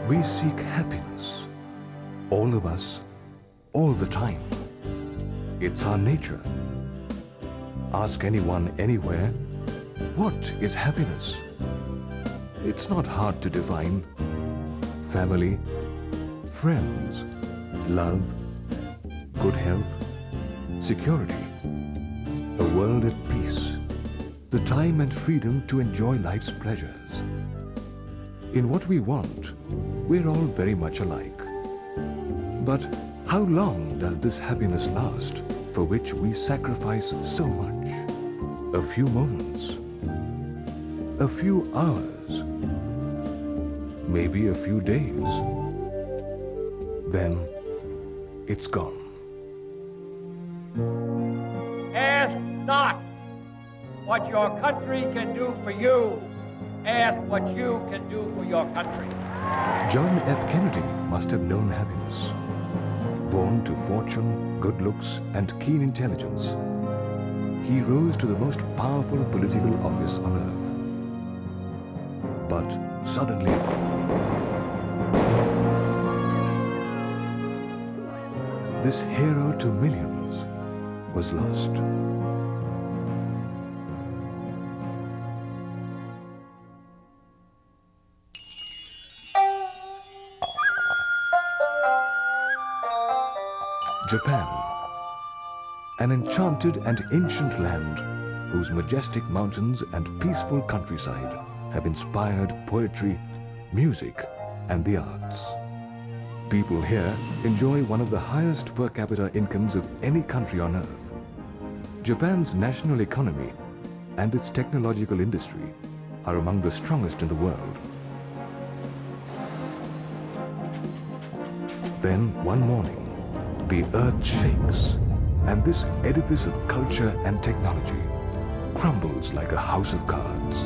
We seek happiness, all of us, all the time. It's our nature. Ask anyone, anywhere, what is happiness? It's not hard to define. Family, friends, love, good health, security, a world at peace, the time and freedom to enjoy life's pleasures. In what we want, we're all very much alike. But how long does this happiness last, for which we sacrifice so much? A few moments, a few hours, maybe a few days. Then it's gone. Ask not what your country can do for you. Ask what you can do for your country. John F. Kennedy must have known happiness. Born to fortune, good looks, and keen intelligence, he rose to the most powerful political office on earth. But suddenly, this hero to millions was lost. Japan, an enchanted and ancient land whose majestic mountains and peaceful countryside have inspired poetry, music, and the arts. People here enjoy one of the highest per capita incomes of any country on earth. Japan's national economy and its technological industry are among the strongest in the world. Then, one morning, the earth shakes, and this edifice of culture and technology crumbles like a house of cards.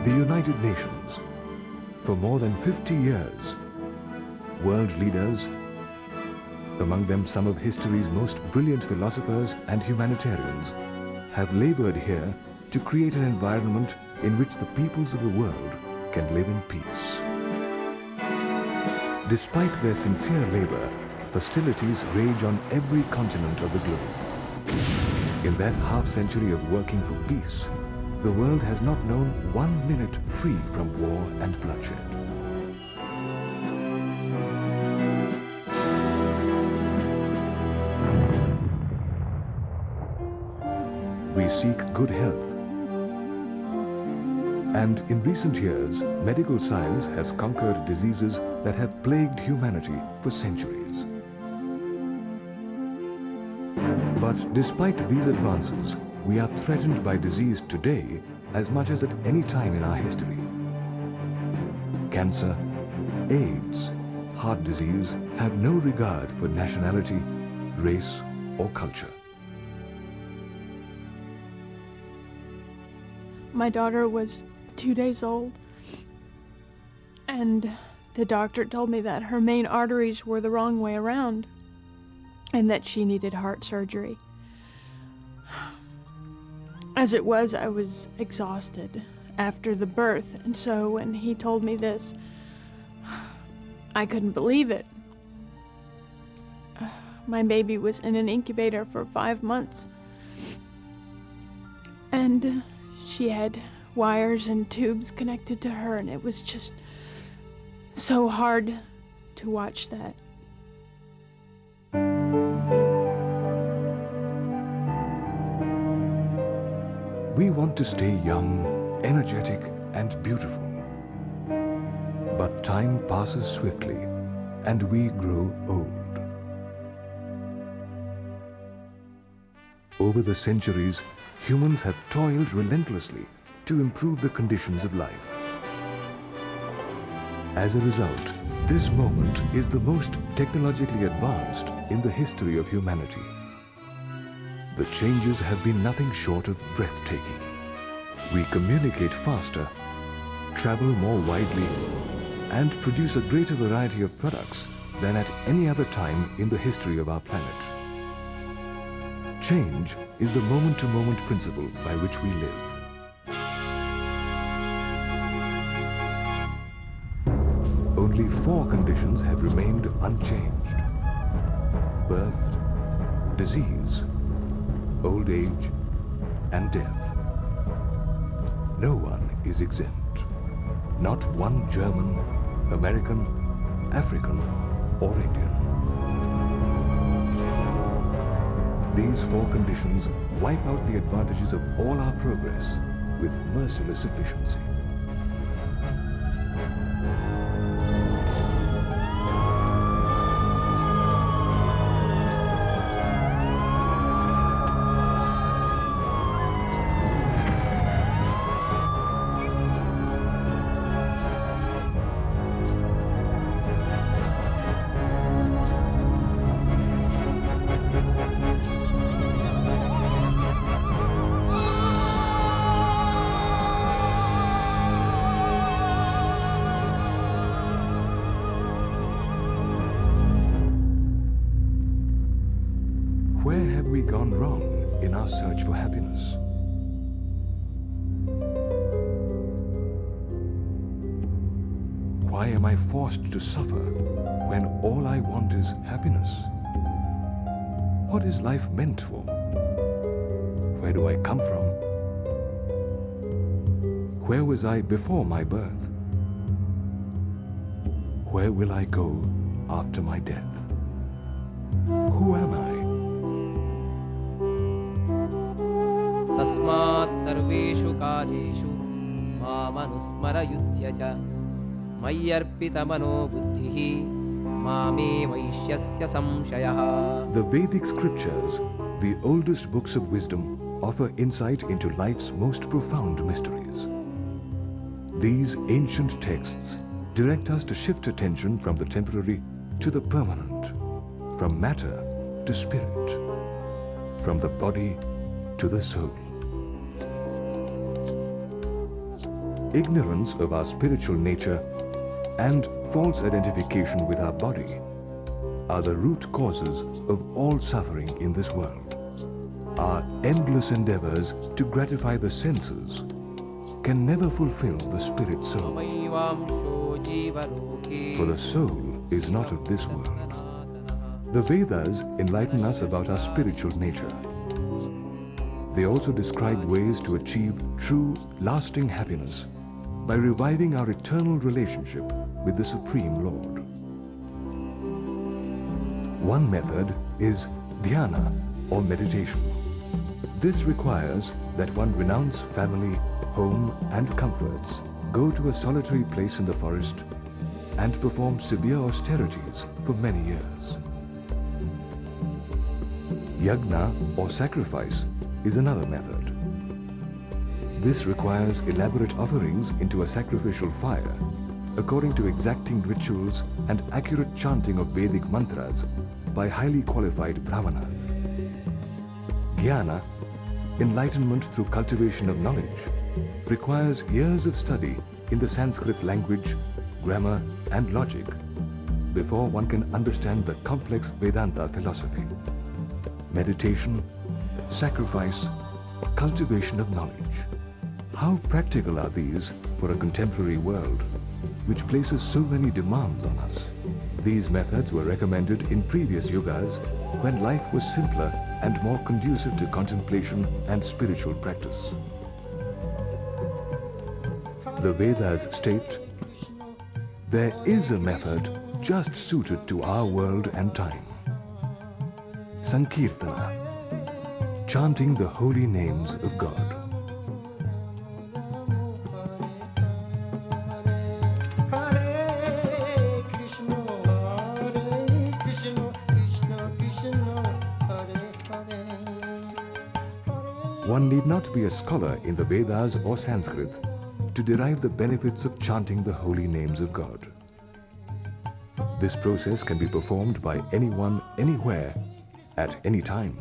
The United Nations, for more than 50 years, world leaders, among them some of history's most brilliant philosophers and humanitarians, have labored here to create an environment in which the peoples of the world can live in peace. Despite their sincere labor, hostilities rage on every continent of the globe. In that half-century of working for peace, the world has not known 1 minute free from war and bloodshed. We seek good health. And in recent years, medical science has conquered diseases that have plagued humanity for centuries. But despite these advances, we are threatened by disease today as much as at any time in our history. Cancer, AIDS, heart disease have no regard for nationality, race, or culture. My daughter was 2 days old, and the doctor told me that her main arteries were the wrong way around and that she needed heart surgery. As it was, I was exhausted after the birth, and so when he told me this, I couldn't believe it. My baby was in an incubator for 5 months, and she had wires and tubes connected to her, and it was just so hard to watch that. We want to stay young, energetic, and beautiful. But time passes swiftly, and we grow old. Over the centuries, humans have toiled relentlessly to improve the conditions of life. As a result, this moment is the most technologically advanced in the history of humanity. The changes have been nothing short of breathtaking. We communicate faster, travel more widely, and produce a greater variety of products than at any other time in the history of our planet. Change is the moment-to-moment principle by which we live. Only 4 conditions have remained unchanged: birth, disease, old age, and death. No one is exempt. Not one German, American, African, or Indian. These 4 conditions wipe out the advantages of all our progress with merciless efficiency. Where have we gone wrong in our search for happiness? Why am I forced to suffer when all I want is happiness? What is life meant for? Where do I come from? Where was I before my birth? Where will I go after my death? Who am I? तस्मात् सर्वेषु कालेषु मामनुस्मरयुध्य च मय्यर्पितमनो बुद्धिः मामे वैश्यस्य संशयः. The Vedic scriptures, the oldest books of wisdom, offer insight into life's most profound mysteries. These ancient texts direct us to shift attention from the temporary to the permanent, from matter to spirit, from the body to the soul. Ignorance of our spiritual nature and false identification with our body are the root causes of all suffering in this world. Our endless endeavors to gratify the senses can never fulfill the spirit soul. For the soul is not of this world. The Vedas enlighten us about our spiritual nature. They also describe ways to achieve true, lasting happiness by reviving our eternal relationship with the Supreme Lord. One method is dhyana, or meditation. This requires that one renounce family, home, and comforts, go to a solitary place in the forest, and perform severe austerities for many years. Yagna, or sacrifice, is another method. This requires elaborate offerings into a sacrificial fire, according to exacting rituals and accurate chanting of Vedic mantras by highly qualified brahmanas. Jnana, enlightenment through cultivation of knowledge, requires years of study in the Sanskrit language, grammar, and logic before one can understand the complex Vedanta philosophy. Meditation, sacrifice, cultivation of knowledge. How practical are these for a contemporary world which places so many demands on us? These methods were recommended in previous yugas when life was simpler and more conducive to contemplation and spiritual practice. The Vedas state, there is a method just suited to our world and time. Sankirtana, chanting the holy names of God. One need not be a scholar in the Vedas or Sanskrit to derive the benefits of chanting the holy names of God. This process can be performed by anyone, anywhere, at any time.